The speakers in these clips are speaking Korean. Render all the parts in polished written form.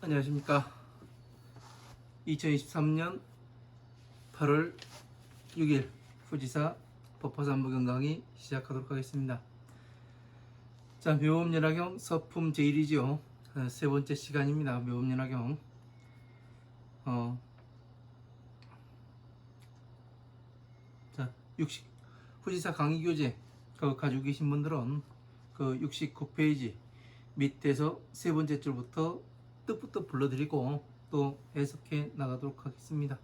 안녕하십니까. 2023년 8월 6일 후지사 법화산부경 강의 시작하도록 하겠습니다. 자, 묘음연화경 서품 제1이죠. 세 번째 시간입니다. 묘음연화경. 자, 후지사 강의 교재 가지고 계신 분들은 그 69페이지 밑에서 세 번째 줄부터 뜻부터 불러드리고 또 해석해 나가도록 하겠습니다.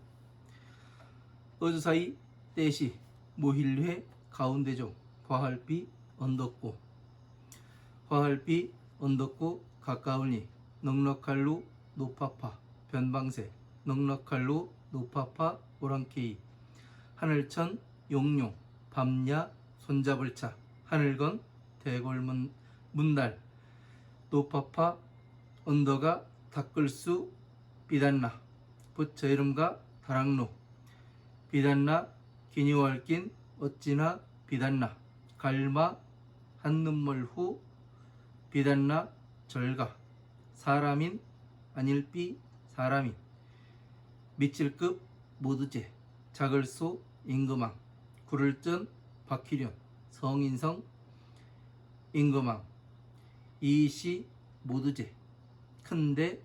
어주사이 떼시 모힐회 가운데종 화할비 언덕구 화할비 언덕구 가까우니 넉넉할루 노파파 변방세 넉넉할루 노파파 오랑케이 하늘천 용룡 밤야 손잡을 차 하늘건 대골문 문달 노파파 언더가 닦을수 비단나 부처이름가 다락루 비단나 기니월낀 어찌나 비단나 갈마 한눈물 후 비단나 절가 사람인 아닐비 사람인 미칠급 모두제 작을소 임금왕 구를전 박희련 성인성 임금왕 이시 모두제 큰데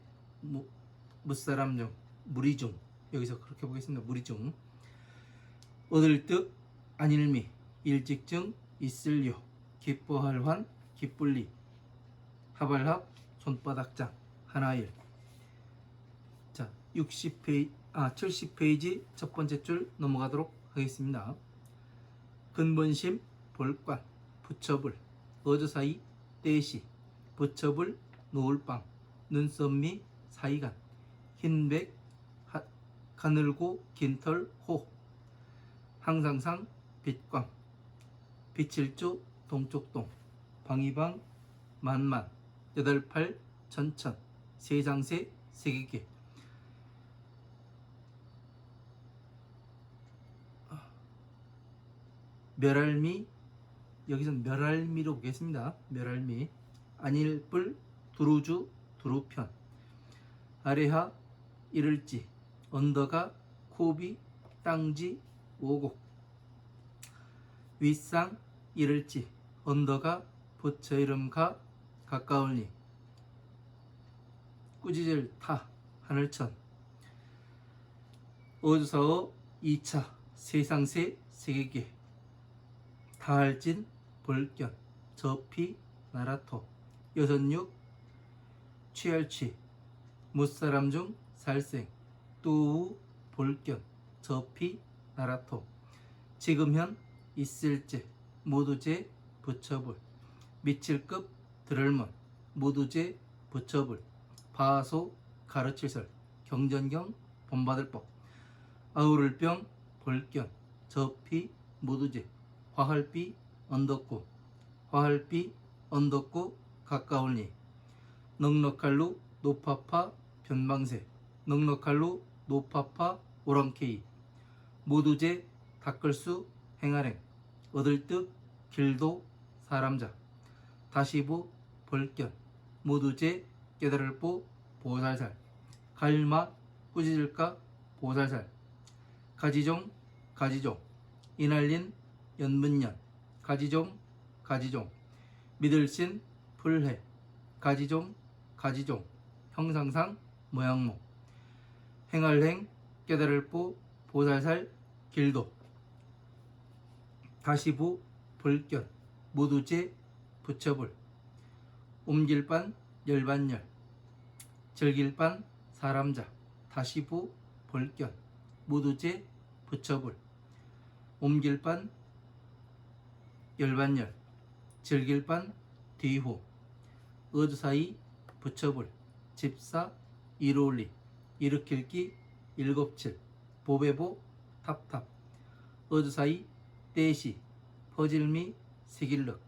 무사람중 무리중 여기서 그렇게 보겠습니다. 무리중 얻을 듯 안일미 일직증 있을요 기뻐할 환 기쁠리 하발합 손바닥장 하나일. 자, 70페이지 첫 번째 줄 넘어가도록 하겠습니다. 근본심 볼관 부처불 어조사이 떼시 부처불 노을방 눈썹미 사이간 흰백 가늘고 긴털 호 항상상 빛광 빛일조 동쪽동 방이방 만만 여덟팔 천천 세장세 세계계 멸알미 여기서 멸알미로 보겠습니다. 멸알미 안일불 두루주 두루편 아래하 이를지 언더가 코비 땅지 오곡 윗상 이를지 언더가 부처이름가 가까울니 꾸지질 타 하늘천 어주사어 2차 세상세 세계계 다할진 볼견 저피 나라토 여선육 취할취 무사람 중 살생 뚜우 볼견 저피 나라토 지금현 있을제 모두제 부처불 미칠급 들을문 모두제 부처불 바소 가르칠설 경전경 본받을법 아우를병 볼견 저피 모두제 화할비 언덕구 화할비 언덕구 가까울니 넉넉할루 노파파 변방세 넉넉할루 노파파 오랑케이 모두제 닦을수 행하랭 얻을듯 길도 사람자 다시부 벌견 모두제 깨달을보 보살살 갈마 꾸짖을까 보살살 가지종 가지종 이날린 연문년 가지종 가지종 믿을신 불해 가지종 가지종 형상상 모양모 행할행 깨달을보 보살살 길도 다시부 볼견 모두제 부처불 옴길반 열반열 절길반 사람자 다시부 볼견 모두제 부처불 옴길반 열반열 절길반 뒤호 어주사이 부처불 집사 이로울리 일으킬기 일곱칠 보배보 탑탑 어주사이 떼시 퍼질미 세길럭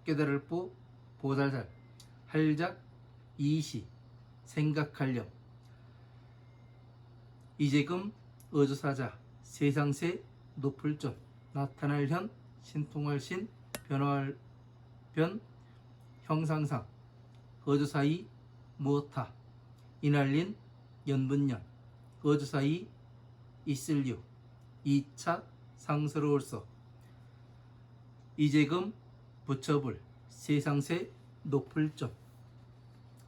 깨달을보 보살살 할작 이시 생각할렴 이제금 어주사자 세상세 높을존 나타날현 신통할신 변화할 변 형상상 어주사이 무엇타 이날린 연분년 어조사이 있을류 2차 상스러울서 이재금 부처불 세상세 높을점.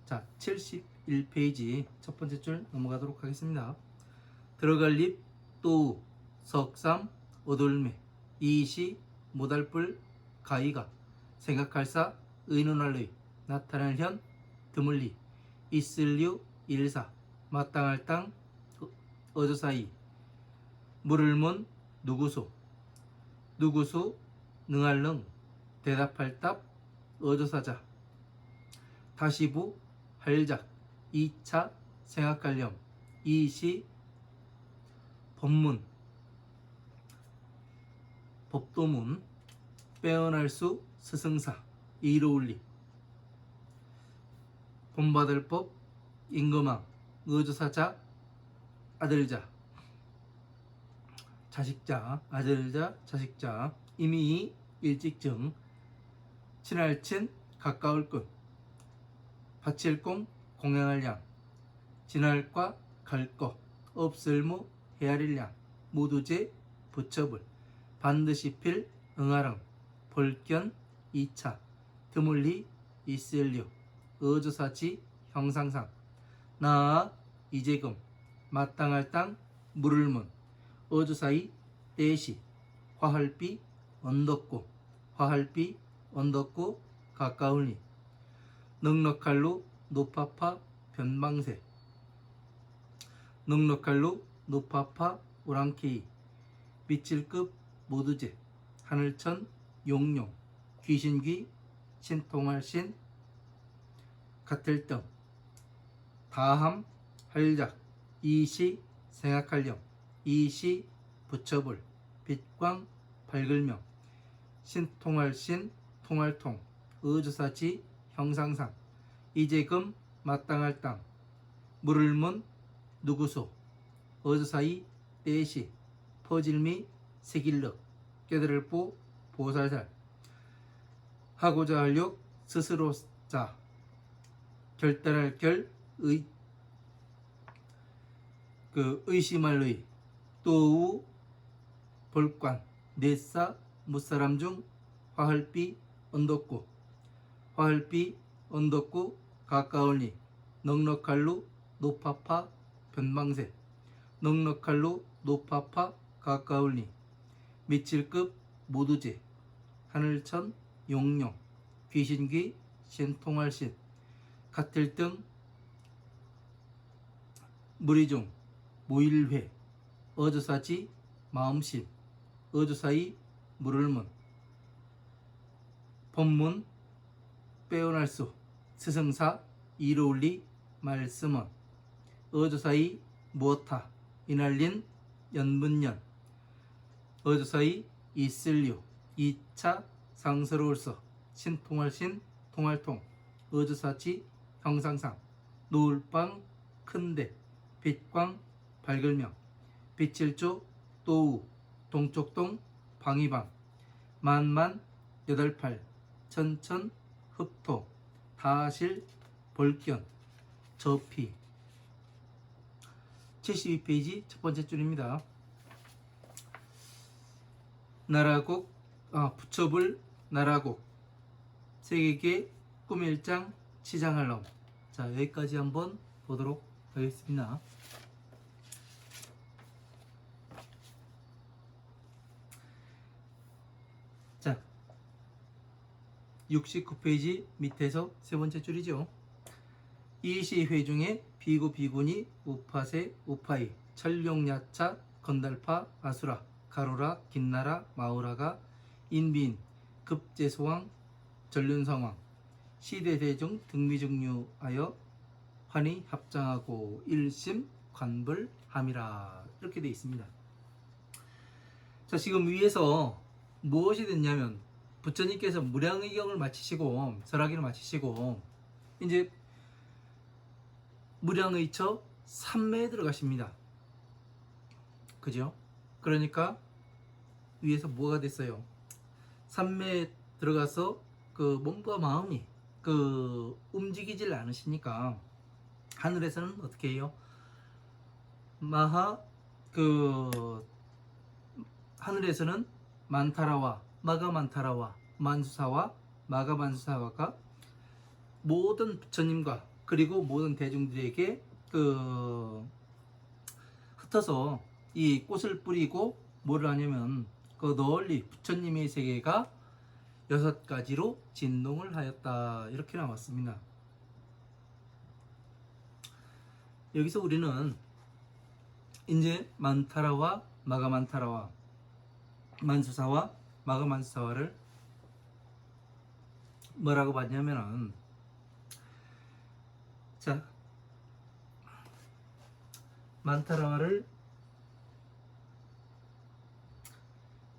자, 71페이지 첫 번째 줄 넘어가도록 하겠습니다. 들어갈 립 또우 석삼 오돌매 이시 모달불 가이가 생각할사 의논할의 나타날 현 드물리 있을류 일사 마땅할 땅 어조사이 물을문 누구소 누구소 능할능 대답할 답 어조사자 다시부 할작 2차 생각할렴 이시 법문 법도문 빼어날 수 스승사 이로울리 본받을 법 임금왕 어조사자 아들자 자식자 아들자 자식자 이미 일직증 친할친 가까울 것 바칠공 공양할 양 지날과 갈거 없을무 헤아릴 양 모두제 부처불 반드시 필 응하랑 볼견 2차 드물리 있을려 어조사지 형상상 나아 이재금 마땅할 땅 물을문 어조사이 떼시 화할비 언덕고 화할비 언덕고 가까울니 넉넉할로 노파파 변방세 넉넉할로 노파파 오랑케이 밑질급 모두제 하늘천 용용 귀신귀 신통할신 같을등 다함 할작 이시 생각할령 이시 부처불 빛광 밝을명 신통할신 통할통 어조사지 형상상 이재금 마땅할 땅 물을문 누구소 어조사이 떼시 퍼질미 세길럭 깨달을보 보살살 하고자 할욕 스스로 자 결단할 결 의심할 의 또우 볼관 넷사 무사람 중 화할비 언덕구 화할비 언덕구 가까울니 넉넉할루 노파파 변방세 넉넉할루 노파파 가까울니 밑질급 모두제 하늘천 용용 귀신귀 신통할신 같을등 무리중 모일회 어조사지 마음신 어조사이 물을문 법문 빼어날 수 스승사 이로울리 말씀은 어조사이 무엇하 이날린 연분년 어조사이 있을류 2차 상스러울서 신통할신 통할통 어조사지 형상상 노을방 큰대 빛광 밝을명 빛칠조 또우 동쪽동 방위방 만만 여덟팔 천천 흡토 다실 볼견 저피 72페이지 첫 번째 줄입니다. 나라곡 부처불 나라곡 세계계 꿈일장 치장할 놈. 자, 여기까지 한번 보도록 하겠습니다. 자, 69페이지 밑에서 세 번째 줄이죠. 이시회 중에 비구 비구니 우파세 우파이 철룡야차 건달파 아수라 가로라 긴나라 마우라가 인빈 급제소왕 전륜성왕 시대대중 등미중류하여 환히 합장하고 일심 관불함이라 이렇게 되어 있습니다. 자, 지금 위에서 무엇이 됐냐면 부처님께서 무량의경을 마치시고 설하기를 마치시고 이제 무량의처 삼매에 들어가십니다. 그죠? 그러니까 위에서 뭐가 됐어요? 삼매에 들어가서 그 몸과 마음이 움직이질 않으시니까 하늘에서는 어떻게 해요? 마하 그 하늘에서는 만타라와 마가만타라와 만수사와 마가만수사와가 모든 부처님과 그리고 모든 대중들에게 흩어서 이 꽃을 뿌리고 뭐를 하냐면 그 널리 부처님의 세계가 6가지로 진동을 하였다 이렇게 나왔습니다. 여기서 우리는 이제 만타라와 마가만타라와 만수사와 마가만수사와를 뭐라고 봤냐면은 자 만타라와를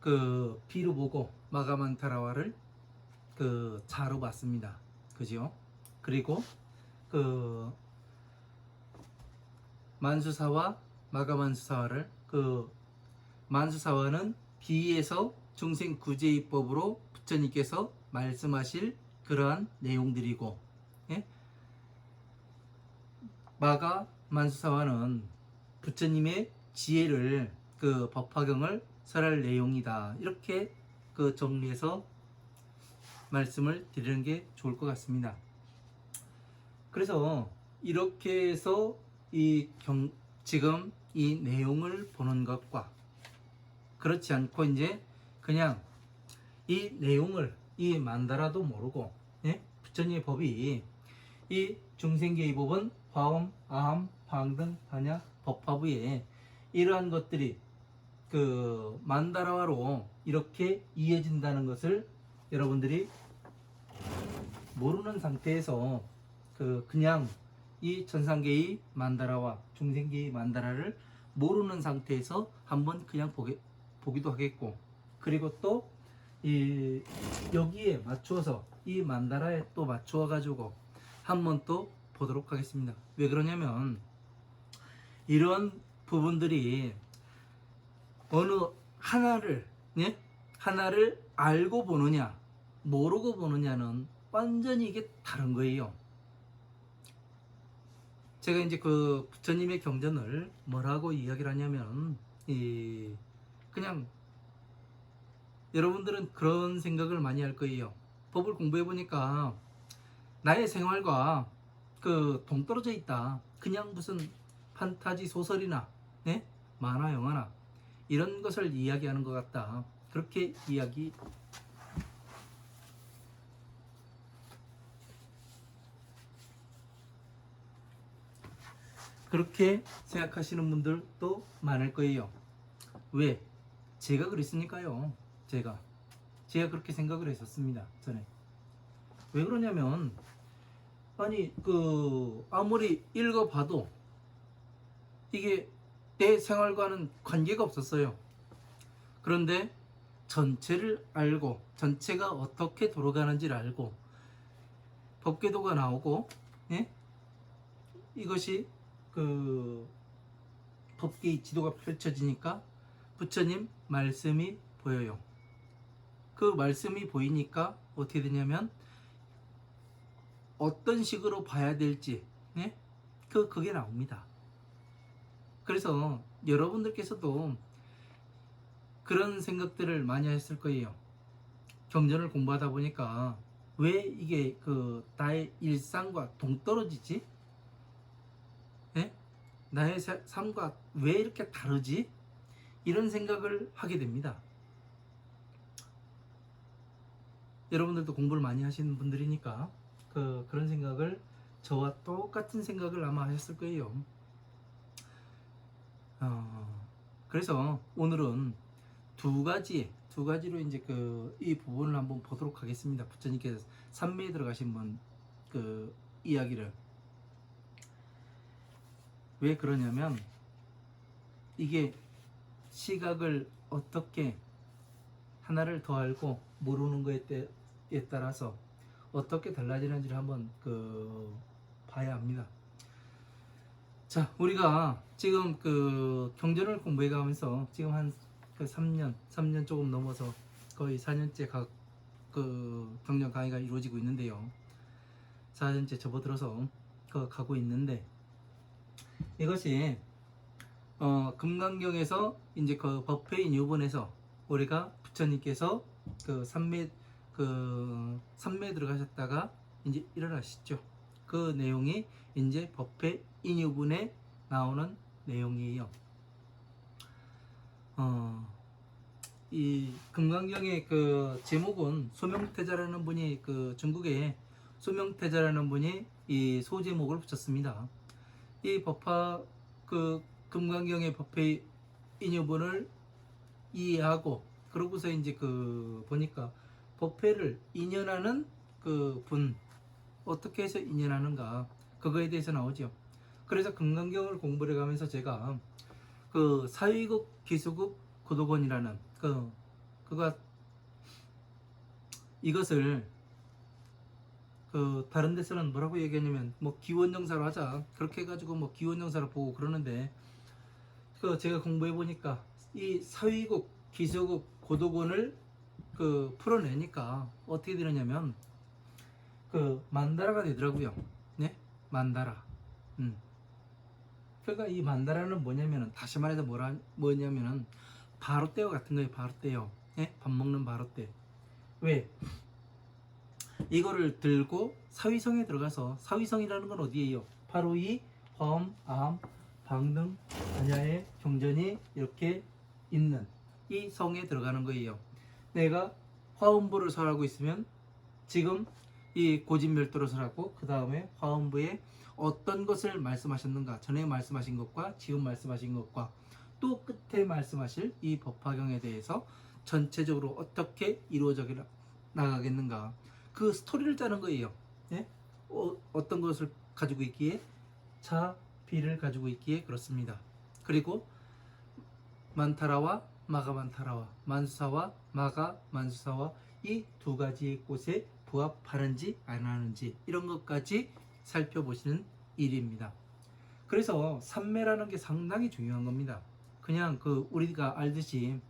그 비로 보고 마가만타라와를 그 자로 봤습니다. 그죠? 그리고 그 만수사와 마가만수사와를 그 만수사와는 비에서 중생 구제이법으로 부처님께서 말씀하실 그러한 내용들이고, 예? 마가만수사와는 부처님의 지혜를 그 법화경을 설할 내용이다. 이렇게 그 정리해서 말씀을 드리는 게 좋을 것 같습니다. 그래서 이렇게 해서 지금 이 내용을 보는 것과 그렇지 않고 이제 그냥 이 내용을 이 만다라도 모르고, 예? 부처님의 법이 이 중생계의 법은 화엄, 아함, 방등, 반야, 법화부에 이러한 것들이 그 만다라화로 이렇게 이어진다는 것을 여러분들이 모르는 상태에서 그냥 이 천상계의 만다라와 중생계의 만다라를 모르는 상태에서 한번 그냥 보기도 하겠고, 그리고 또 여기에 맞추어서 이 만다라에 또 맞추어 가지고 한번 또 보도록 하겠습니다. 왜 그러냐면 이런 부분들이 어느 하나를, 예? 하나를 알고 보느냐 모르고 보느냐는 완전히 이게 다른 거예요. 제가 이제 그 부처님의 경전을 뭐라고 이야기를 하냐면 그냥 여러분들은 그런 생각을 많이 할 거예요. 법을 공부해 보니까 나의 생활과 그 동떨어져 있다. 그냥 무슨 판타지 소설이나, 네? 만화 영화나 이런 것을 이야기하는 것 같다. 그렇게 그렇게 생각하시는 분들도 많을 거예요. 왜? 제가 그랬으니까요. 제가 그렇게 생각을 했었습니다. 전에. 왜 그러냐면 아니 아무리 읽어봐도 이게 내 생활과는 관계가 없었어요. 그런데 전체를 알고 전체가 어떻게 돌아가는지를 알고 법궤도가 나오고, 예? 이것이 법계의 지도가 펼쳐지니까 부처님 말씀이 보여요. 그 말씀이 보이니까 어떻게 되냐면 어떤 식으로 봐야 될지, 예? 그게 나옵니다. 그래서 여러분들께서도 그런 생각들을 많이 했을 거예요. 경전을 공부하다 보니까 왜 이게 나의 일상과 동떨어지지? 예? 나의 삶과 왜 이렇게 다르지? 이런 생각을 하게 됩니다. 여러분들도 공부를 많이 하시는 분들이니까 그런 생각을 저와 똑같은 생각을 아마 하셨을 거예요. 그래서 오늘은 두 가지로 이제 이 부분을 한번 보도록 하겠습니다. 부처님께서 삼매에 들어가신 분 이야기를 왜 그러냐면 이게 시각을 어떻게 하나를 더 알고 모르는 거에 따라서 어떻게 달라지는지를 한번 봐야 합니다. 자, 우리가 지금 경전을 공부해 가면서 지금 한 3년 조금 넘어서 거의 4년째 경전 강의가 이루어지고 있는데요. 4년째 접어들어서 가고 있는데 이것이 금강경에서 이제 그 법회인 유본에서 우리가 부처님께서 그 삼매 들어가셨다가 이제 일어나시죠. 그 내용이 이제 법회 인유분에 나오는 내용이에요. 이 금강경의 그 제목은 소명태자라는 분이 그 중국에 소명태자라는 분이 이 소제목을 붙였습니다. 이 법화 그 금강경의 법회 인유분을 이해하고 그러고서 이제 그 보니까 법회를 인연하는 그 분 어떻게 해서 인연하는가 그거에 대해서 나오죠. 그래서 금강경을 공부를 해가면서 제가 그 사위국 기수국 고도건이라는 그가 이것을 그 다른 데서는 뭐라고 얘기하냐면 뭐 기원정사로 하자 그렇게 해가지고 뭐 기원정사로 보고 그러는데 그 제가 공부해 보니까 이 사위국 기수국 고도건을 그 풀어내니까 어떻게 되느냐면 그 만다라가 되더라고요. 네, 만다라. 그러니까 이 만다라는 뭐냐면은 다시 말해서 뭐냐면은 바로떼어 같은 거예요. 바로떼어. 예? 밥 먹는 바로떼. 왜? 이거를 들고 사위성에 들어가서 사위성이라는 건 어디예요? 바로 이 화엄, 암, 방등, 안야의 경전이 이렇게 있는 이 성에 들어가는 거예요. 내가 화엄부를 설하고 있으면 지금 이 고진멸도를 설하고 그 다음에 화엄부에 어떤 것을 말씀하셨는가 전에 말씀하신 것과 지금 말씀하신 것과 또 끝에 말씀하실 이 법화경에 대해서 전체적으로 어떻게 이루어져 나가겠는가 그 스토리를 짜는 거예요. 예? 어떤 것을 가지고 있기에 차, 비를 가지고 있기에 그렇습니다. 그리고 만타라와 마가만타라와 만수사와 마가만수사와 이 두 가지 곳에 부합하는지 안 하는지 이런 것까지 살펴보시는 일입니다. 그래서 삼매라는 게 상당히 중요한 겁니다. 그냥 그 우리가 알듯이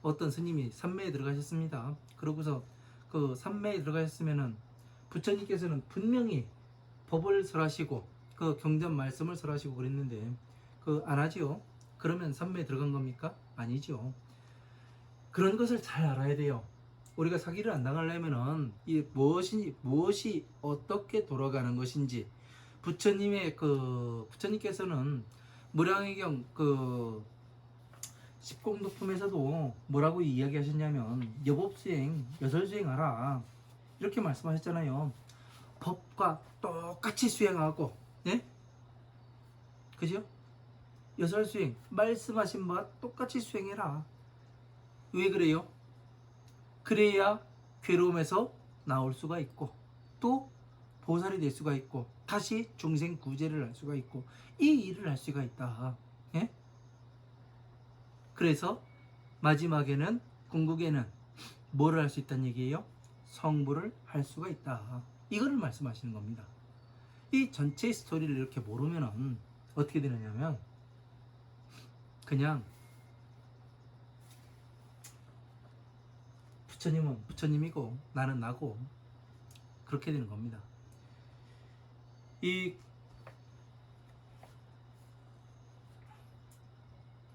어떤 스님이 삼매에 들어가셨습니다. 그러고서 그 삼매에 들어가셨으면은 부처님께서는 분명히 법을 설하시고 그 경전 말씀을 설하시고 그랬는데 그 안 하지요. 그러면 삼매에 들어간 겁니까? 아니죠. 그런 것을 잘 알아야 돼요. 우리가 사기를 안 당하려면은 이 무엇이 어떻게 돌아가는 것인지 부처님께서는 무량의경 그 십공도품에서도 뭐라고 이야기하셨냐면 여법수행 여설수행하라 이렇게 말씀하셨잖아요. 법과 똑같이 수행하고 예? 그죠? 여설수행 말씀하신 바와 똑같이 수행해라. 왜 그래요? 그래야 괴로움에서 나올 수가 있고 또 보살이 될 수가 있고 다시 중생 구제를 할 수가 있고 이 일을 할 수가 있다. 예? 그래서 마지막에는 궁극에는 뭐를 할 수 있다는 얘기예요? 성불을 할 수가 있다. 이거를 말씀하시는 겁니다. 이 전체 스토리를 이렇게 모르면 어떻게 되느냐면 그냥 부처님은 부처님이고 나는 나고 그렇게 되는 겁니다.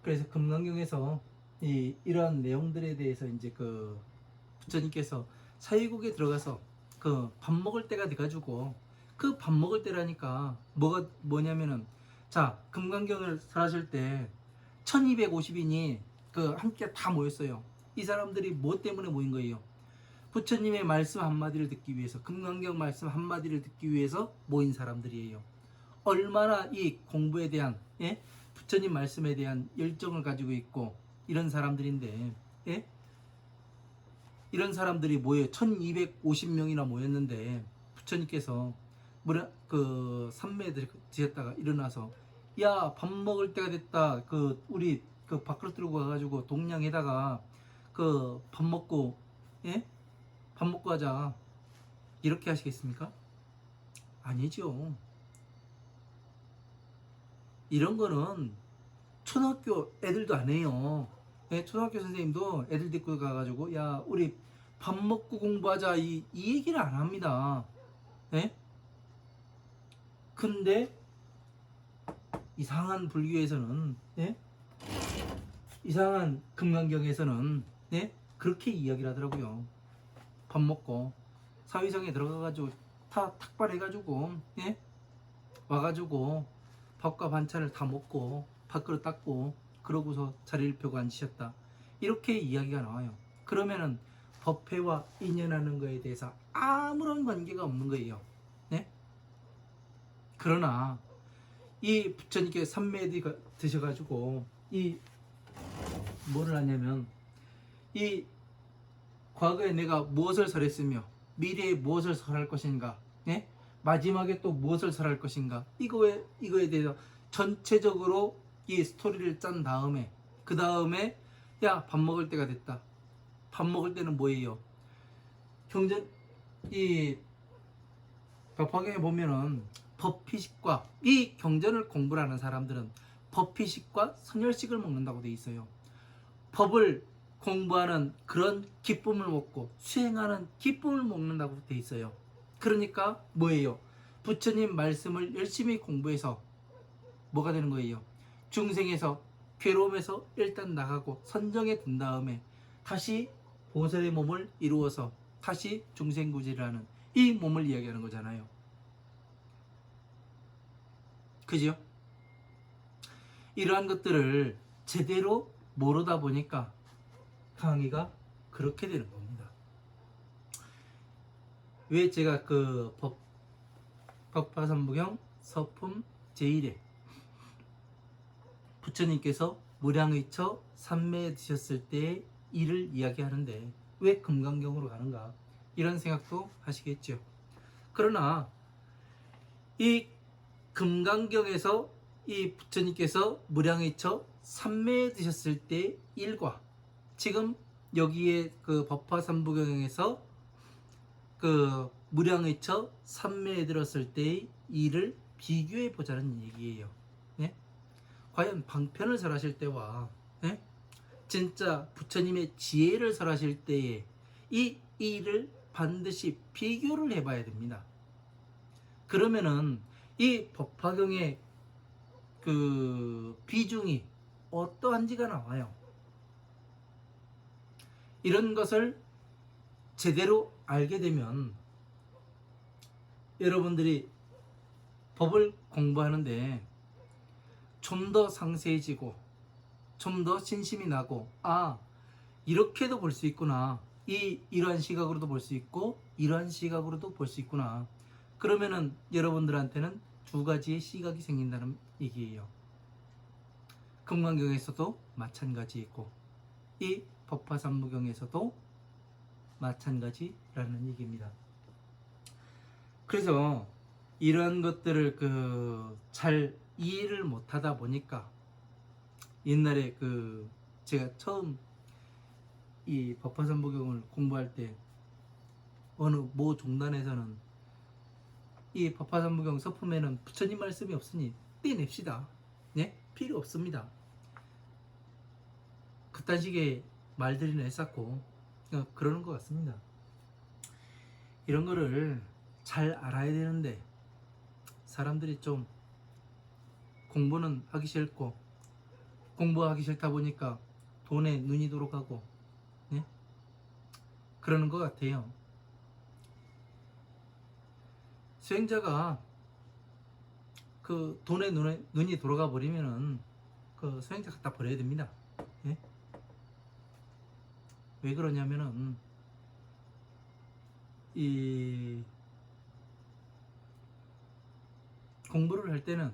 그래서 금강경에서 이러한 내용들에 대해서 이제 그 부처님께서 사위국에 들어가서 그 밥 먹을 때가 돼가지고 그 밥 먹을 때라니까 뭐냐면은 자 금강경을 설하실 때 1250인이 그 함께 다 모였어요. 이 사람들이 뭐 때문에 모인 거예요? 부처님의 말씀 한마디를 듣기 위해서 금강경 말씀 한마디를 듣기 위해서 모인 사람들이에요. 얼마나 이 공부에 대한 예? 부처님 말씀에 대한 열정을 가지고 있고 이런 사람들인데 예? 이런 사람들이 모여 1250명이나 모였는데 부처님께서 그 삼매 드셨다가 일어나서 야 밥 먹을 때가 됐다 그 우리 그 밥그릇 들고 가가지고 동량에다가 그 밥 먹고 예? 밥 먹고 하자 이렇게 하시겠습니까? 아니죠. 이런 거는 초등학교 애들도 안 해요. 예, 초등학교 선생님도 애들 데리고 가가지고 야 우리 밥 먹고 공부하자 이 얘기를 안 합니다. 예? 근데 이상한 불교에서는, 예? 이상한 금강경에서는, 예? 그렇게 이야기를 하더라고요. 밥 먹고 사위성에 들어가가지고 다 탁발해가지고, 예? 와가지고 밥과 반찬을 다 먹고 밥그릇 닦고 그러고서 자리를 펴고 앉으셨다, 이렇게 이야기가 나와요. 그러면은 법회와 인연하는 거에 대해서 아무런 관계가 없는 거예요. 네? 그러나 이 부처님께 삼매에 드셔가지고 이 뭐를 하냐면, 이 과거에 내가 무엇을 설했으며 미래에 무엇을 설할 것인가, 예? 마지막에 또 무엇을 설할 것인가, 이거에 대해서 전체적으로 이 스토리를 짠 다음에, 그 다음에 야, 밥 먹을 때가 됐다. 밥 먹을 때는 뭐예요? 경전, 이 법화경에 보면은 법피식과, 이 경전을 공부를 하는 사람들은 법피식과 선열식을 먹는다고 돼 있어요. 법을 공부하는 그런 기쁨을 먹고 수행하는 기쁨을 먹는다고 돼 있어요. 그러니까 뭐예요? 부처님 말씀을 열심히 공부해서 뭐가 되는 거예요? 중생에서 괴로움에서 일단 나가고 선정에 든 다음에 다시 보살의 몸을 이루어서 다시 중생구제를 하는 이 몸을 이야기하는 거잖아요. 그죠? 이러한 것들을 제대로 모르다 보니까 강의가 그렇게 되는 겁니다. 왜 제가 그 법화삼부경 서품 제1에 부처님께서 무량의처 삼매에 드셨을 때의 일을 이야기하는데 왜 금강경으로 가는가, 이런 생각도 하시겠죠. 그러나 이 금강경에서 이 부처님께서 무량의처 삼매에 드셨을 때의 일과 지금 여기에 그 법화삼부경에서 그 무량의처 삼매에 들었을 때의 일을 비교해 보자는 얘기예요. 네? 과연 방편을 설하실 때와, 네? 진짜 부처님의 지혜를 설하실 때에 이 일을 반드시 비교를 해봐야 됩니다. 그러면은 이 법화경의 그 비중이 어떠한지가 나와요. 이런 것을 제대로 알게 되면 여러분들이 법을 공부하는데 좀 더 상세해지고 좀 더 신심이 나고, 아, 이렇게도 볼 수 있구나, 이러한 시각으로도 볼 수 있고 이러한 시각으로도 볼 수 있구나. 그러면은 여러분들한테는 두 가지의 시각이 생긴다는 얘기예요. 금강경에서도 마찬가지이고 이 법화삼부경에서도 마찬가지라는 얘기입니다. 그래서 이런 것들을 잘 이해를 못하다 보니까 옛날에 제가 처음 이 법화삼부경을 공부할 때 어느 모 종단에서는 이 법화삼부경 서품에는 부처님 말씀이 없으니 떼냅시다, 네? 필요 없습니다, 그딴 식의 말들이나 했었고 그러는 것 같습니다. 이런 거를 잘 알아야 되는데 사람들이 좀 공부는 하기 싫고 공부하기 싫다 보니까 돈에 눈이 돌아가고, 네? 그러는 것 같아요. 수행자가 그 돈에 눈이 돌아가 버리면은 그 수행자 갖다 버려야 됩니다. 네? 왜 그러냐면은 이 공부를 할 때는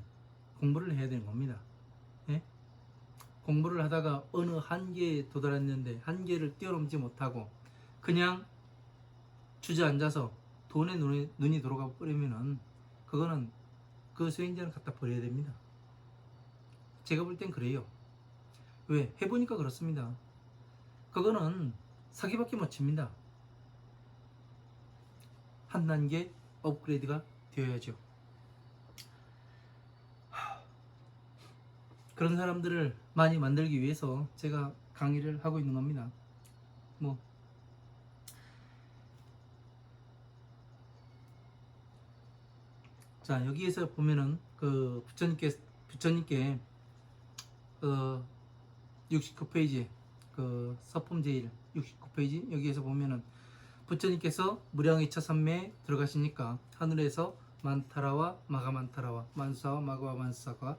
공부를 해야 되는 겁니다. 예? 공부를 하다가 어느 한계에 도달했는데 한계를 뛰어넘지 못하고 그냥 주저앉아서 돈에 눈이 돌아가 버리면은 그거는 그 수행자는 갖다 버려야 됩니다. 제가 볼 땐 그래요. 왜? 해보니까 그렇습니다. 그거는 사기밖에 못 칩니다. 한 단계 업그레이드가 되어야죠. 그런 사람들을 많이 만들기 위해서 제가 강의를 하고 있는 겁니다. 자, 여기에서 보면은 그 부처님께 69페이지 서품 제일 69페이지 여기에서 보면은 부처님께서 무량이차 삼매에 들어가시니까 하늘에서 만타라와 마가만타라와 만수사와 마가와 만수사가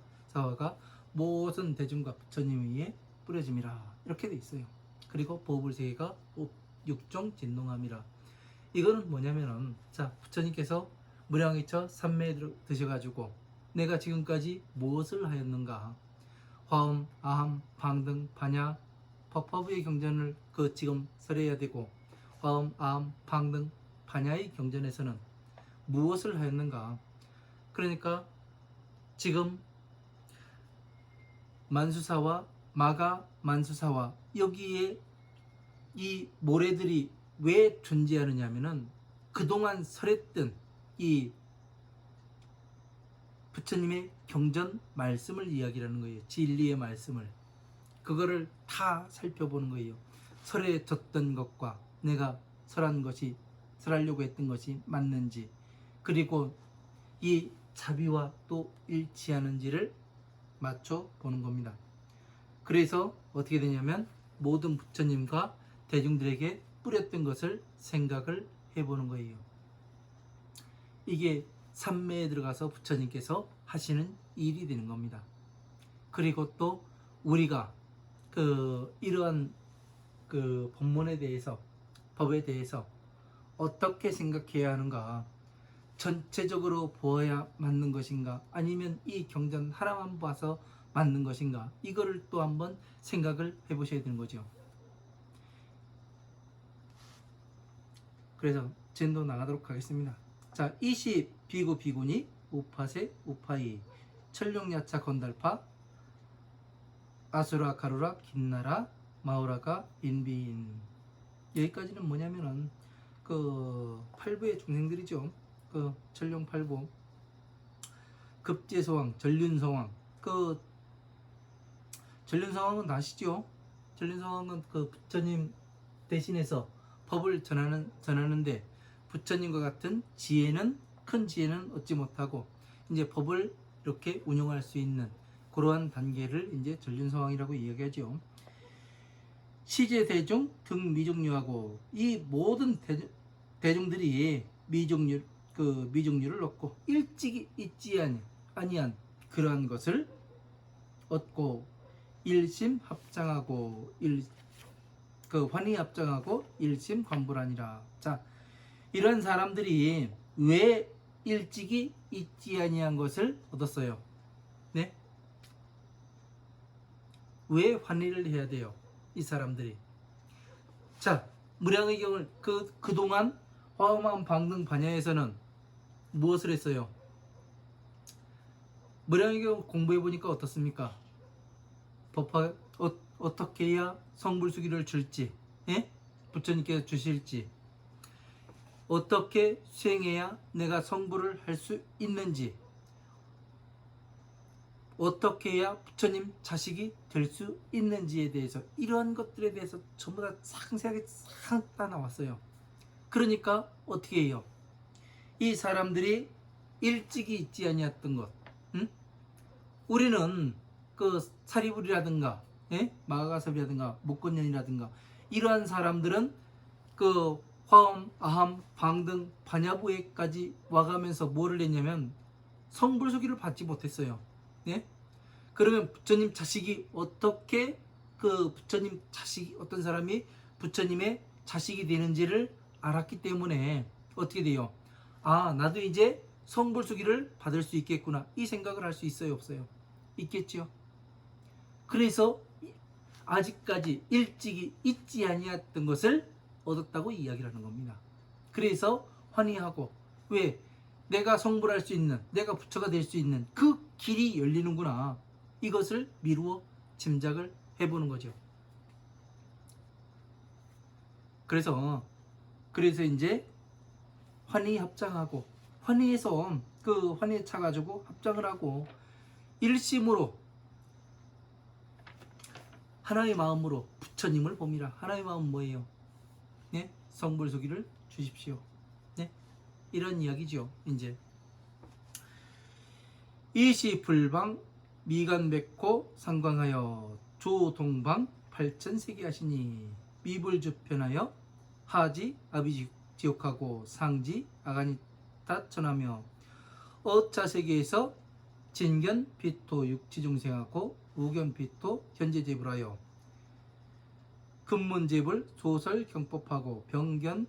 모든 대중과 부처님 위에 뿌려짐이라 이렇게 돼 있어요. 그리고 보불세계가 육종 진동함이라. 이거는 뭐냐면은 자 부처님께서 무량이차 삼매에 드셔가지고 내가 지금까지 무엇을 하였는가? 화엄, 아함, 방등, 반야, 법화부의 경전을 지금 설해야 되고 화엄, 아함, 방등, 반야의 경전에서는 무엇을 하였는가? 그러니까 지금 만수사와 마가 만수사와 여기에 이 모래들이 왜 존재하느냐면은 그동안 설했던 이 부처님의 경전 말씀을 이야기하는 거예요. 진리의 말씀을. 그거를 다 살펴보는 거예요. 설해졌던 것과 내가 설하려고 했던 것이 맞는지, 그리고 이 자비와 또 일치하는지를 맞춰 보는 겁니다. 그래서 어떻게 되냐면 모든 부처님과 대중들에게 뿌렸던 것을 생각을 해보는 거예요. 이게 삼매에 들어가서 부처님께서 하시는 일이 되는 겁니다. 그리고 또 우리가 이러한 법문에 대해서, 법에 대해서 어떻게 생각해야 하는가, 전체적으로 보아야 맞는 것인가, 아니면 이 경전 하나만 봐서 맞는 것인가, 이거를 또 한번 생각을 해보셔야 되는 거죠. 그래서 진도 나가도록 하겠습니다. 자, 이시 비구 비구니 우파세 우파이 철룡야차 건달파 아수라 가루라 김나라 마우라가 인비인. 여기까지는 뭐냐면은 8부의 중생들이죠. 철룡 8부 급제소왕, 전륜서왕. 전륜서왕은 아시죠? 전륜서왕은 부처님 대신해서 법을 전하는데 부처님과 같은 큰 지혜는 얻지 못하고 이제 법을 이렇게 운용할 수 있는 그러한 단계를 이제 전륜서왕이라고 이야기하죠. 시제대중 등미중류하고 이 모든 대중들이 미중류를 얻고 일찍이 있지 아니한 그러한 것을 얻고 일심합장하고 환희합장하고 일심관불하니라. 자, 이런 사람들이 왜 일찍이 있지 아니한 것을 얻었어요? 네? 왜 환희를 해야 돼요? 이 사람들이. 자, 무량의 경을 그동안 화엄한 방등 반야에서는 무엇을 했어요? 무량의 경 공부해 보니까 어떻습니까? 법화 어떻게 해야 성불수기를 줄지, 예? 부처님께서 주실지, 어떻게 수행해야 내가 성불을 할 수 있는지, 어떻게 해야 부처님 자식이 될 수 있는지에 대해서, 이러한 것들에 대해서 전부 다 상세하게 싹 다 나왔어요. 그러니까 어떻게 해요? 이 사람들이 일찍이 있지 아니했던 것, 응? 우리는 사리불이라든가, 예? 마가가섭이라든가 목건년이라든가 이러한 사람들은 화엄, 아함, 방등, 반야부에까지 와가면서 뭐를 했냐면 성불수기를 받지 못했어요. 예? 그러면 부처님 자식이 어떻게 부처님 자식이 어떤 사람이 부처님의 자식이 되는지를 알았기 때문에 어떻게 돼요? 아, 나도 이제 성불수기를 받을 수 있겠구나, 이 생각을 할 수 있어요, 없어요? 있겠지요. 그래서 아직까지 일찍이 있지 아니했던 것을 얻었다고 이야기를 하는 겁니다. 그래서 환희하고, 왜? 내가 성불할 수 있는, 내가 부처가 될 수 있는 그 길이 열리는구나, 이것을 미루어 짐작을 해보는 거죠. 그래서 이제 환희 합장하고, 환희에서 환희에 차가지고 합장을 하고 일심으로 하나의 마음으로 부처님을 봅니다. 하나의 마음 뭐예요? 네? 성불수기를 주십시오. 네? 이런 이야기죠. 이제 이시 불방 미간백호 상광하여 조동방 팔천세계 하시니 미불주편하여 하지 아비지옥하고 상지 아가니타 천하며 어차세계에서 진견 비토 육지중생하고 우견 비토 현재제불하여 근문제불 소설 경법하고 병견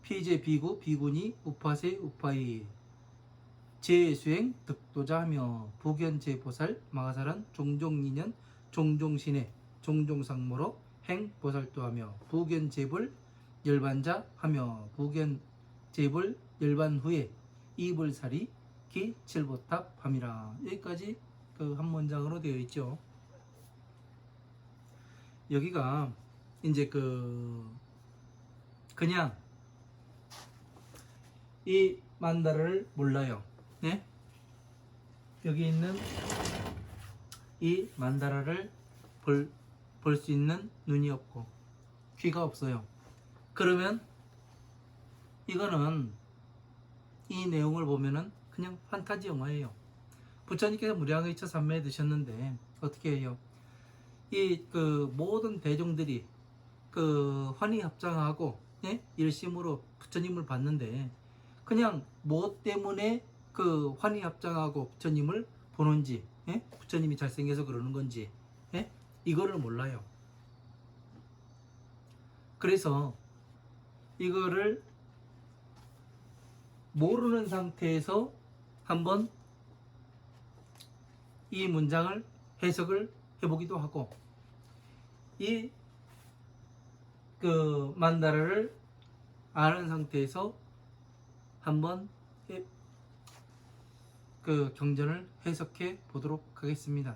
피제 비구 비구니 우파세 우파이 제수행 득도자하며 부견제보살 마가사란 종종인연 종종신의 종종상모로 행보살도하며 부견제불 열반자 하며 부견제불 열반 후에 이불살이 기칠보탑 함이라. 여기까지 그 한 문장으로 되어 있죠. 여기가 이제 그냥 이 만다라를 몰라요. 네? 여기 있는 이 만다라를 볼 수 있는 눈이 없고 귀가 없어요. 그러면 이거는 이 내용을 보면은 그냥 판타지 영화예요. 부처님께서 무량의 처삼매에 드셨는데 어떻게 해요? 이 모든 대중들이 환희 합장하고 예? 일심으로 부처님을 봤는데 그냥 뭐 때문에 환희 합장하고 부처님을 보는지 예? 부처님이 잘생겨서 그러는 건지 예? 이거를 몰라요. 그래서 이거를 모르는 상태에서 한번 이 문장을 해석을 해보기도 하고 이 만다라를 아는 상태에서 한번 경전을 해석해 보도록 하겠습니다.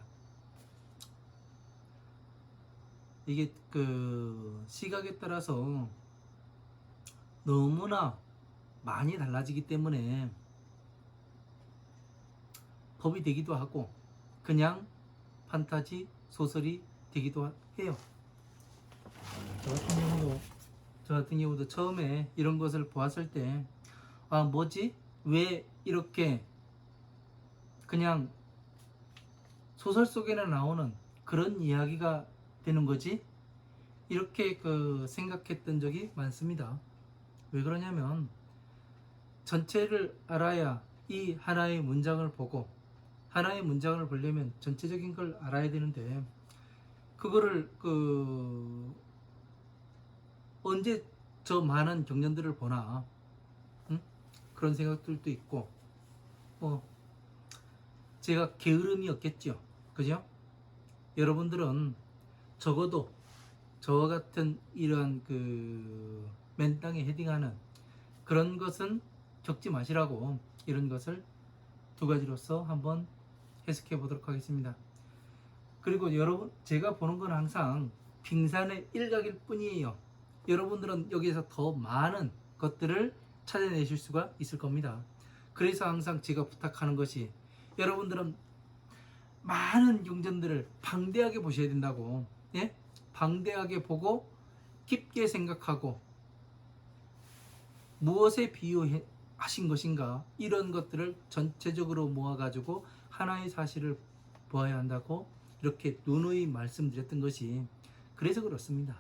이게 시각에 따라서 너무나 많이 달라지기 때문에 법이 되기도 하고 그냥 판타지 소설이 되기도 해요. 저 같은 경우도 처음에 이런 것을 보았을 때 뭐지? 왜 이렇게 그냥 소설 속에나 나오는 그런 이야기가 되는 거지? 이렇게 생각했던 적이 많습니다. 왜 그러냐면 전체를 알아야 이 하나의 문장을 보고 하나의 문장을 보려면 전체적인 걸 알아야 되는데 그거를 언제 저 많은 경전들을 보나 응? 그런 생각들도 있고 제가 게으름이 없겠죠. 그죠? 여러분들은 적어도 저와 같은 이러한 맨땅에 헤딩하는 그런 것은 겪지 마시라고 이런 것을 두 가지로서 한번 해석해 보도록 하겠습니다. 그리고 여러분 제가 보는 건 항상 빙산의 일각일 뿐이에요. 여러분들은 여기에서 더 많은 것들을 찾아내실 수가 있을 겁니다. 그래서 항상 제가 부탁하는 것이 여러분들은 많은 경전들을 방대하게 보셔야 된다고. 예? 방대하게 보고 깊게 생각하고 무엇에 비유하신 것인가 이런 것들을 전체적으로 모아가지고 하나의 사실을 보아야 한다고 이렇게 누누이 말씀드렸던 것이 그래서 그렇습니다.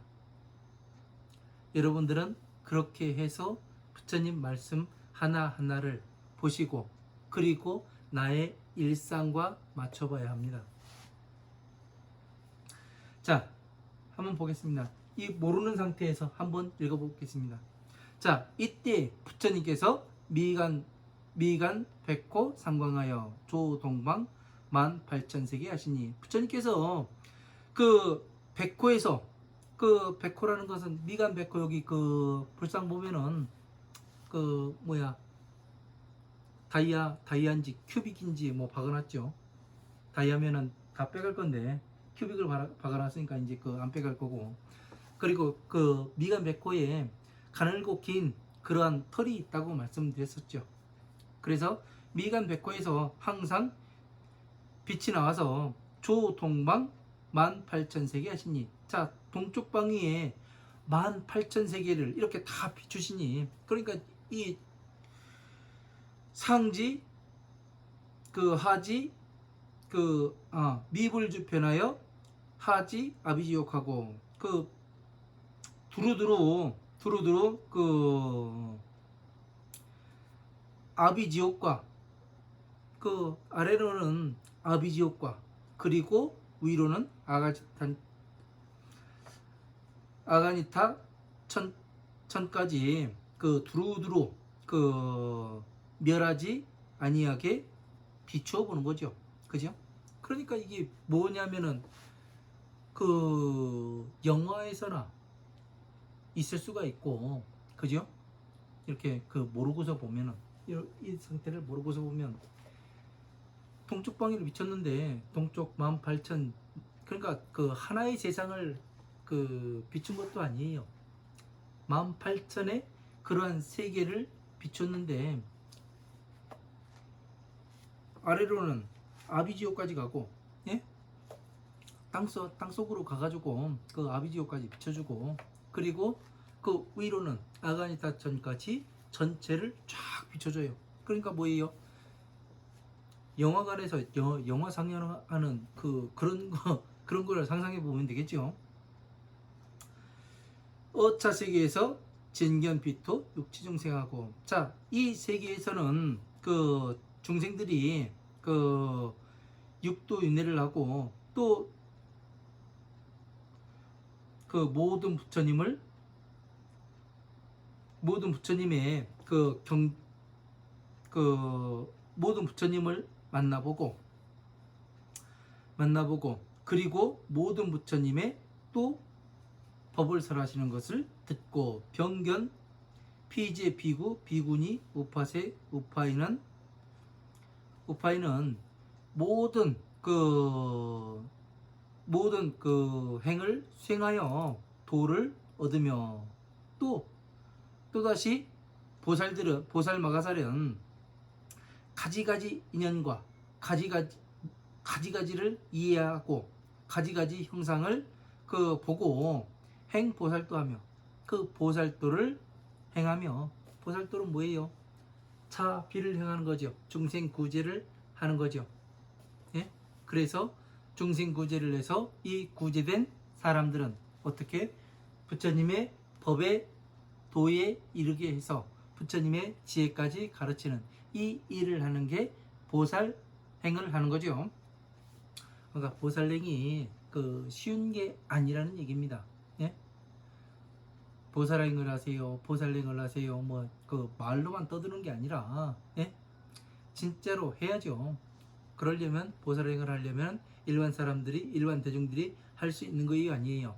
여러분들은 그렇게 해서 부처님 말씀 하나하나를 보시고 그리고 나의 일상과 맞춰봐야 합니다. 자, 한번 보겠습니다. 이 모르는 상태에서 한번 읽어보겠습니다. 자, 이때 부처님께서 미간 백호 상광하여 조동방 18,000세계 하시니 부처님께서 백호에서 백호라는 것은 미간 백호 여기 불상 보면은 다이아인지 큐빅인지 박아놨죠. 다이아면은 다 빼갈 건데 큐빅을 박아놨으니까 이제 안 빼갈 거고 그리고 미간 백호에 가늘고 긴 그러한 털이 있다고 말씀드렸었죠. 그래서 미간 백호에서 항상 빛이 나와서 조동방 18,000세계 하시니 자 동쪽 방위에 18,000세계를 이렇게 다 비추시니 그러니까 이 상지 하지 미불주편하여 하지 아비지옥하고 그 두루두루 그 아비지옥과 그 아래로는 아비지옥과 그리고 위로는 아가니타 천까지 그 두루두루 그 멸하지 아니하게 비추어 보는 거죠. 그죠? 그러니까 이게 뭐냐면은 그 영화에서나 있을 수가 있고, 그죠? 이렇게 그 모르고서 보면은 이 상태를 모르고서 보면 동쪽 방위를 비췄는데 동쪽 18,000 그러니까 그 하나의 세상을 그 비춘 것도 아니에요. 18,000의 그러한 세계를 비췄는데 아래로는 아비지오까지 가고, 예? 땅속으로 가가지고 그 아비지오까지 비춰주고, 그리고 그 위로는 아가니타천까지 전체를 쫙 비춰줘요. 그러니까 뭐예요? 영화관에서 영화 상영하는 그런 거를 상상해 보면 되겠죠. 어차 세계에서 진견비토 육지중생하고, 자, 이 세계에서는 그 중생들이 그 육도윤회를 하고 또 그 모든 부처님의 모든 부처님을 만나보고 그리고 모든 부처님의 또 법을 설하시는 것을 듣고 병견 피제 비구 비구니 우파세 우파이는 모든 그 행을 수행하여 도를 얻으며 또다시 보살 마가살은 가지가지 인연과 가지가지를 이해하고 가지가지 형상을 그 보고 행보살도하며 그 보살도를 행하며, 보살도는 뭐예요? 차비를 행하는 거죠. 중생구제를 하는 거죠. 예? 그래서 중생구제를 해서 이 구제된 사람들은 어떻게 부처님의 법에 도에 이르게 해서 부처님의 지혜까지 가르치는 이 일을 하는 게 보살행을 하는 거죠. 그러니까 보살행이 그 쉬운 게 아니라는 얘기입니다. 예? 보살행을 하세요, 보살행을 하세요, 뭐 그 말로만 떠드는 게 아니라, 예? 진짜로 해야죠. 그러려면 보살행을 하려면 일반 대중들이 할 수 있는 것이 아니에요.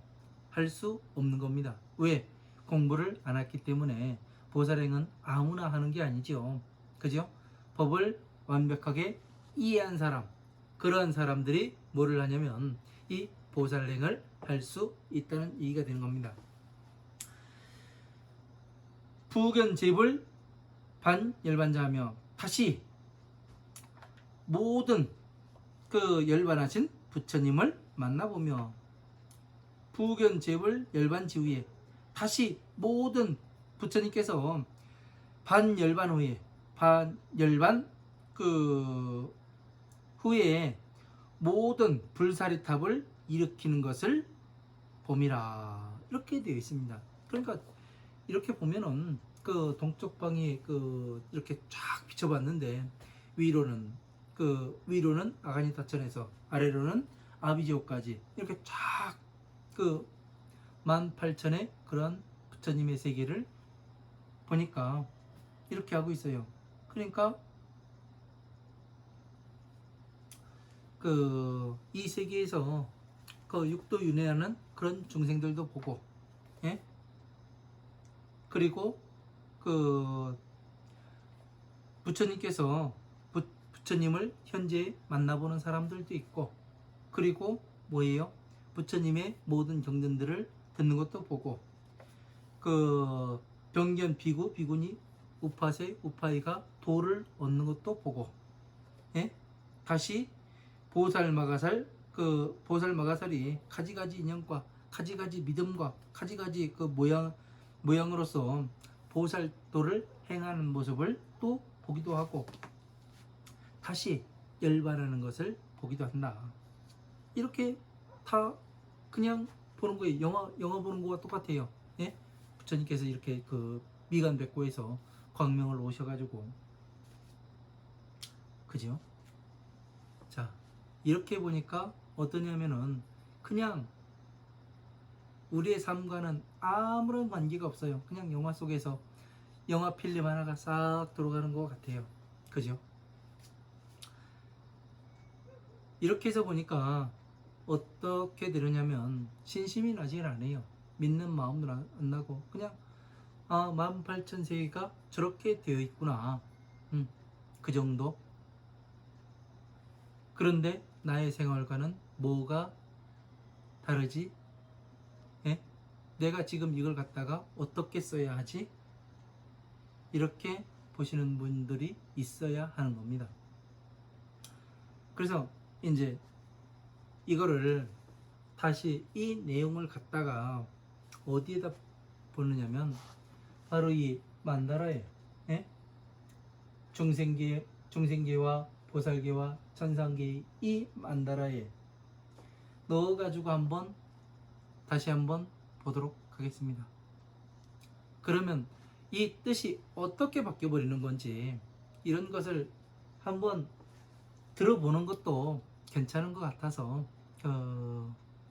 할 수 없는 겁니다. 왜? 공부를 안 했기 때문에. 보살행은 아무나 하는 게 아니죠. 그죠? 법을 완벽하게 이해한 사람, 그러한 사람들이 뭐를 하냐면 이 보살행을 할 수 있다는 얘기가 되는 겁니다. 부견제불 반열반자하며, 다시 모든 그 열반하신 부처님을 만나보며, 부견제불 열반지후에 다시 모든 부처님께서 반열반 그 후에 모든 불사리탑을 일으키는 것을 봄이라, 이렇게 되어 있습니다. 그러니까 이렇게 보면은 그 동쪽 방이 그 이렇게 쫙 비춰봤는데 위로는 아가니타천에서 아래로는 아비지오까지 이렇게 쫙 그 18,000의 그런 부처님의 세계를 보니까 이렇게 하고 있어요. 그러니까 그 이 세계에서 그 육도윤회하는 그런 중생들도 보고, 예? 그리고 그 부처님께서 부처님을 현재 만나보는 사람들도 있고, 그리고 뭐예요? 부처님의 모든 경전들을 듣는 것도 보고, 그 병견 비구 비구니 우파세 우파이가 도를 얻는 것도 보고, 예? 다시 보살마가살이 가지가지 인연과 가지가지 믿음과 가지가지 그 모양으로서 보살도를 행하는 모습을 또 보기도 하고, 다시 열반하는 것을 보기도 한다. 이렇게 다 그냥 보는 거예요. 영화 보는 거와 똑같아요. 예? 부처님께서 이렇게 그 미간백고에서 광명을 오셔가지고, 그죠? 자, 이렇게 보니까 어떠냐면은 그냥 우리의 삶과는 아무런 관계가 없어요. 그냥 영화 속에서 영화 필름 하나가 싹 들어가는 것 같아요. 그죠? 이렇게 해서 보니까 어떻게 되느냐면 신심이 나질 않아요. 믿는 마음도 안 나고 그냥 18,000세계가 저렇게 되어 있구나. 그 정도. 그런데 나의 생활과는 뭐가 다르지? 예? 내가 지금 이걸 갖다가 어떻게 써야 하지? 이렇게 보시는 분들이 있어야 하는 겁니다. 그래서 이제 이거를 다시 이 내용을 갖다가 어디에다 보느냐면 바로 이 만다라에, 예? 중생계와 보살계와 천상계의 이 만다라에 넣어가지고 다시 한번 보도록 하겠습니다. 그러면 이 뜻이 어떻게 바뀌어버리는 건지 이런 것을 한번 들어보는 것도 괜찮은 것 같아서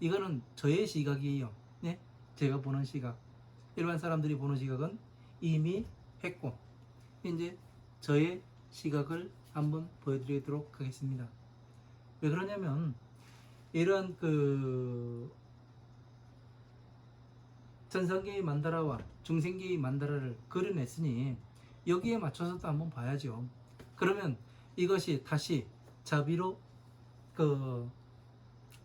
이거는 저의 시각이에요. 네? 제가 보는 시각. 일반 사람들이 보는 시각은 이미 했고 이제 저의 시각을 한번 보여드리도록 하겠습니다. 왜 그러냐면 이런 전성계의 만다라와 중생계의 만다라를 그려냈으니 여기에 맞춰서도 한번 봐야죠. 그러면 이것이 다시 자비로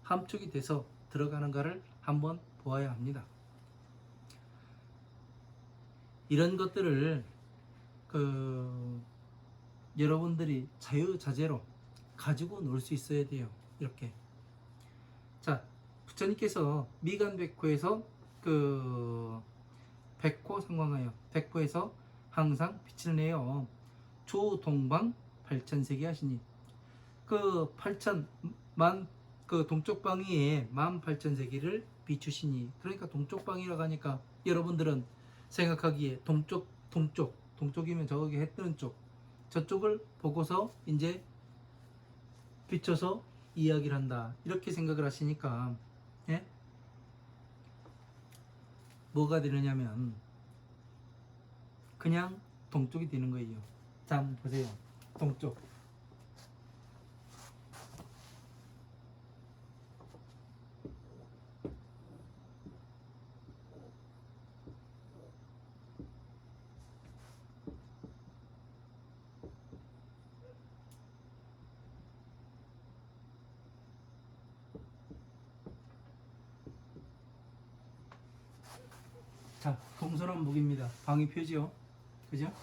함축이 돼서 들어가는가를 한번 보아야 합니다. 이런 것들을 여러분들이 자유자재로 가지고 놀 수 있어야 돼요. 이렇게. 자, 부처님께서 미간백호에서 백호 상광하여 백호에서 항상 빛을 내어 조동방 8,000세계 하시니 동쪽 방위에 18,000세계를 비추시니, 그러니까 동쪽 방위라고 하니까 여러분들은 생각하기에 동쪽이면 저기 해 뜨는 쪽, 저쪽을 보고서 이제 비춰서 이야기를 한다 이렇게 생각을 하시니까, 예? 뭐가 되느냐면 그냥 동쪽이 되는 거예요. 자, 한번 보세요. 동쪽. 자, 동서남북입니다. 방위표죠. 그죠?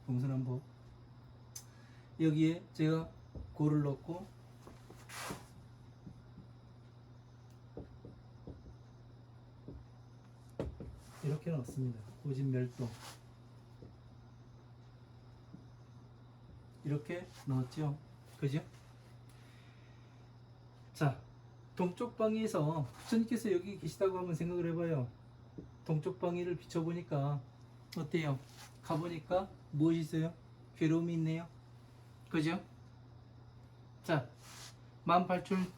동서남북. 여기에 제가 고를 넣고 이렇게 넣습니다. 고진멸도 이렇게 넣었죠. 그죠? 자, 동쪽 방위에서 부처님께서 여기 계시다고 한번 생각을 해봐요. 동쪽 방위를 비춰보니까 어때요? 가보니까 무엇이 있어요? 괴로움이 있네요. 그죠? 자, 18,000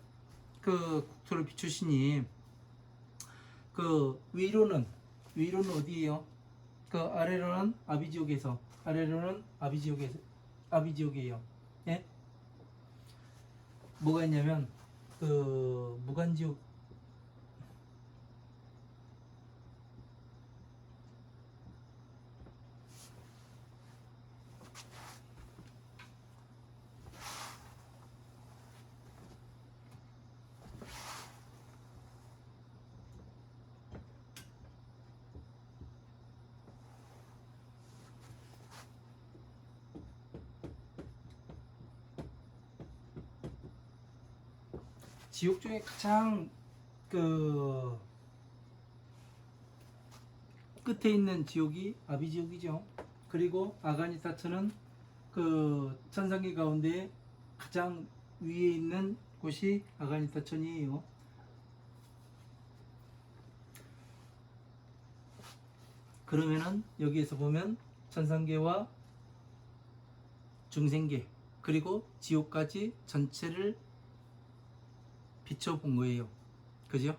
국토를 비추시니 위로는 어디예요? 아래로는 아래로는 아비지옥이에요. 예? 뭐가 있냐면 무간지옥, 지옥 중에 가장 끝에 있는 지옥이 아비지옥이죠. 그리고 아가니타처는 천상계 가운데 가장 위에 있는 곳이 아가니타천이에요. 그러면은 여기에서 보면 천상계와 중생계 그리고 지옥까지 전체를 비춰본 거예요. 그죠?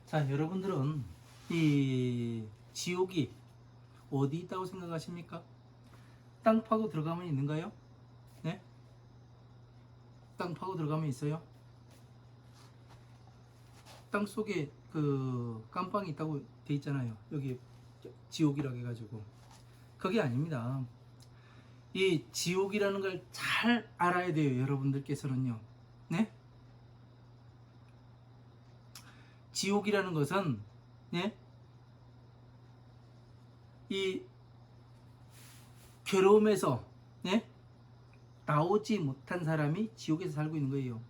자, 여러분들은 이 지옥이 어디 있다고 생각하십니까? 땅 파고 들어가면 있는가요? 네? 땅 파고 들어가면 있어요? 땅 속에 그 깜빵이 있다고 돼 있잖아요. 여기 지옥이라고 해가지고. 그게 아닙니다. 이 지옥이라는 걸 잘 알아야 돼요. 여러분들께서는요. 네? 지옥이라는 것은 네? 이 괴로움에서 네? 나오지 못한 사람이 지옥에서 살고 있는 거예요.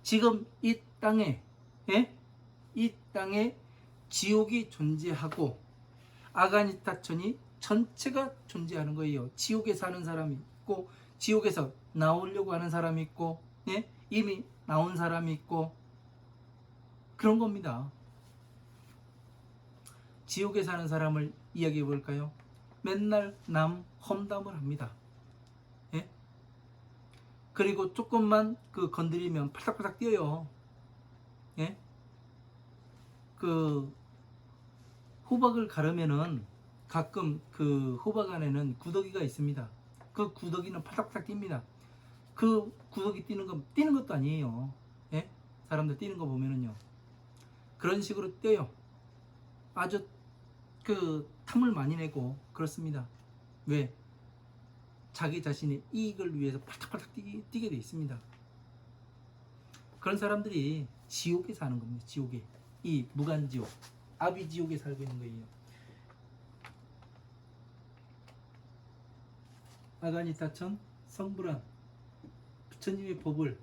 지금 이 땅에 예? 이 땅에 지옥이 존재하고 아가니타천이 전체가 존재하는 거예요. 지옥에 사는 사람이 있고 지옥에서 나오려고 하는 사람이 있고 예? 이미 나온 사람이 있고 그런 겁니다. 지옥에 사는 사람을 이야기해 볼까요? 맨날 남 험담을 합니다. 예? 그리고 조금만 그 건드리면 팔딱팔딱 뛰어요. 예? 그 호박을 가르면은 가끔 그 호박 안에는 구더기가 있습니다. 그 구더기는 팔딱팔딱 뜁니다. 그 구더기 뛰는 것도 아니에요. 예? 사람들 뛰는 거 보면은요. 그런 식으로 뛰어요. 아주 그 탐을 많이 내고 그렇습니다. 왜? 자기 자신의 이익을 위해서 팔딱팔딱 뛰게 돼 있습니다. 그런 사람들이 지옥에 사는 겁니다. 지옥에. 이 무간지옥, 아비지옥에 살고 있는 거예요. 아가니타천, 성불안, 부처님의 법을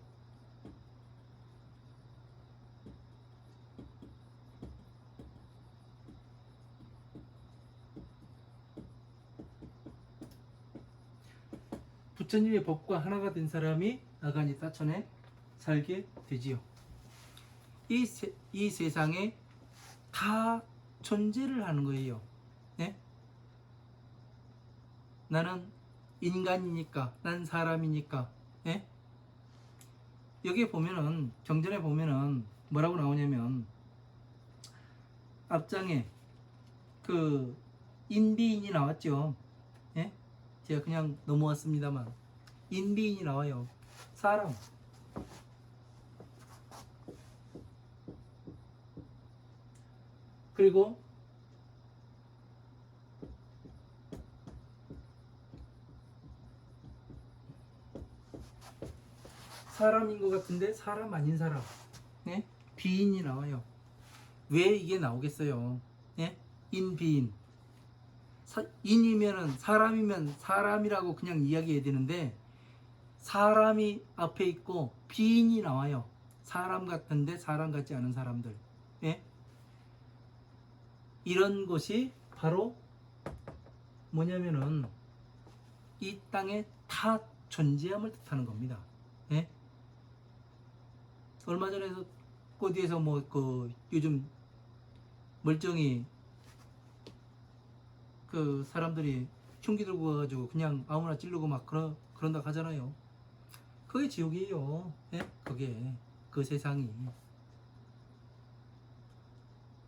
부처님의 법과 하나가 된 사람이 아가니타천에 살게 되지요. 이 세상에 다 존재를 하는 거예요. 네? 나는 인간이니까, 난 사람이니까. 네? 여기에 보면은 경전에 보면은 뭐라고 나오냐면 앞장에 그 인비인이 나왔죠. 예? 제가 그냥 넘어왔습니다만 인비인이 나와요. 사람. 그리고 사람인 것 같은데 사람 아닌 사람. 예? 비인이 나와요. 왜 이게 나오겠어요? 예? 인비인. 인이면은 사람이면 사람이라고 그냥 이야기해야 되는데 사람이 앞에 있고 비인이 나와요. 사람 같은데 사람 같지 않은 사람들. 예? 이런 것이 바로 뭐냐면은 이 땅에 다 존재함을 뜻하는 겁니다. 예? 얼마 전에도 어디에서 뭐 그 요즘 멀쩡히 그 사람들이 흉기 들고 와가지고 그냥 아무나 찌르고 막 그런다 하잖아요. 그게 지옥이에요. 예? 그게 그 세상이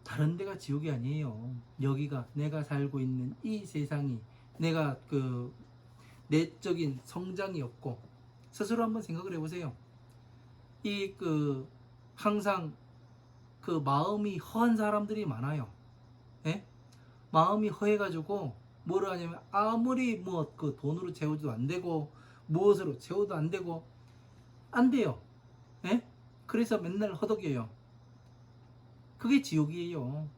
다른 데가 지옥이 아니에요. 여기가 내가 살고 있는 이 세상이 내가 그 내적인 성장이 없고 스스로 한번 생각을 해보세요. 이 그 항상 그 마음이 허한 사람들이 많아요. 예? 마음이 허해가지고 뭐를 하냐면 아무리 뭐 그 돈으로 채워도 안 되고 무엇으로 채워도 안 되고 안 돼요. 예? 그래서 맨날 허덕여요. 그게 지옥이에요.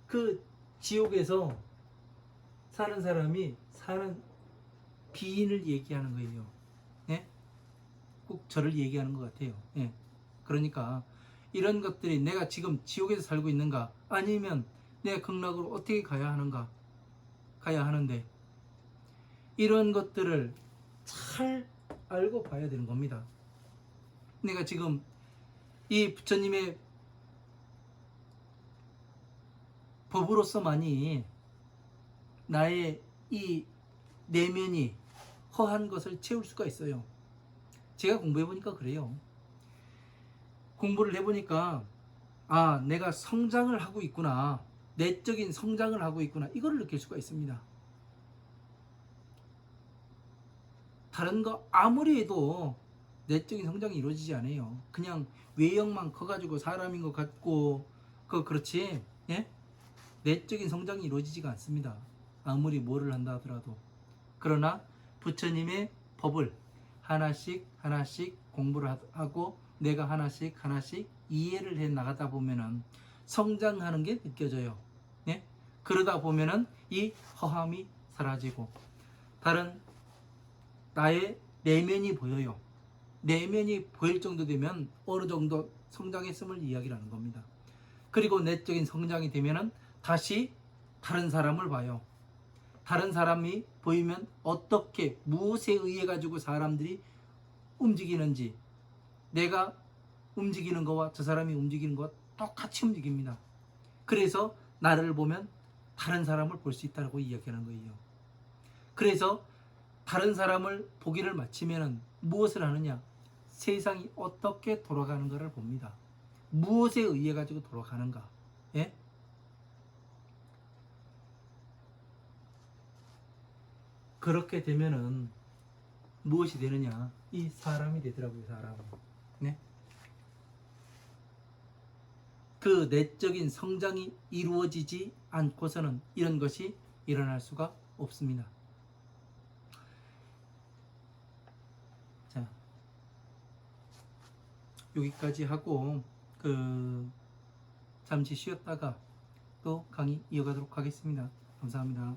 그 지옥에서 사는 사람이 사는 비인을 얘기하는 거예요. 예? 꼭 저를 얘기하는 것 같아요. 예. 그러니까 이런 것들이 내가 지금 지옥에서 살고 있는가 아니면 내가 극락으로 어떻게 가야 하는가 가야 하는데 이런 것들을 잘 알고 봐야 되는 겁니다. 내가 지금 이 부처님의 법으로서만이 나의 이 내면이 허한 것을 채울 수가 있어요. 제가 공부해보니까 그래요. 공부를 해보니까 아, 내가 성장을 하고 있구나, 내적인 성장을 하고 있구나, 이거를 느낄 수가 있습니다. 다른 거 아무리 해도 내적인 성장이 이루어지지 않아요. 그냥 외형만 커가지고 사람인 것 같고 그렇지, 예? 내적인 성장이 이루어지지가 않습니다. 아무리 뭐를 한다 하더라도. 그러나 부처님의 법을 하나씩 하나씩 공부를 하고 내가 하나씩 하나씩 이해를 해 나가다 보면은 성장하는 게 느껴져요. 예? 그러다 보면은 이 허함이 사라지고 다른 나의 내면이 보여요. 내면이 보일 정도 되면 어느 정도 성장했음을 이야기하는 겁니다. 그리고 내적인 성장이 되면은 다시 다른 사람을 봐요. 다른 사람이 보이면 어떻게, 무엇에 의해 가지고 사람들이 움직이는지, 내가 움직이는 거와 저 사람이 움직이는 거와 똑같이 움직입니다. 그래서 나를 보면 다른 사람을 볼 수 있다고 이야기하는 거예요. 그래서 다른 사람을 보기를 마치면 무엇을 하느냐? 세상이 어떻게 돌아가는가를 봅니다. 무엇에 의해 가지고 돌아가는가? 예? 그렇게 되면은 무엇이 되느냐? 이 사람이 되더라고요, 사람. 네? 그 내적인 성장이 이루어지지 않고서는 이런 것이 일어날 수가 없습니다. 자, 여기까지 하고 잠시 쉬었다가 또 강의 이어가도록 하겠습니다. 감사합니다.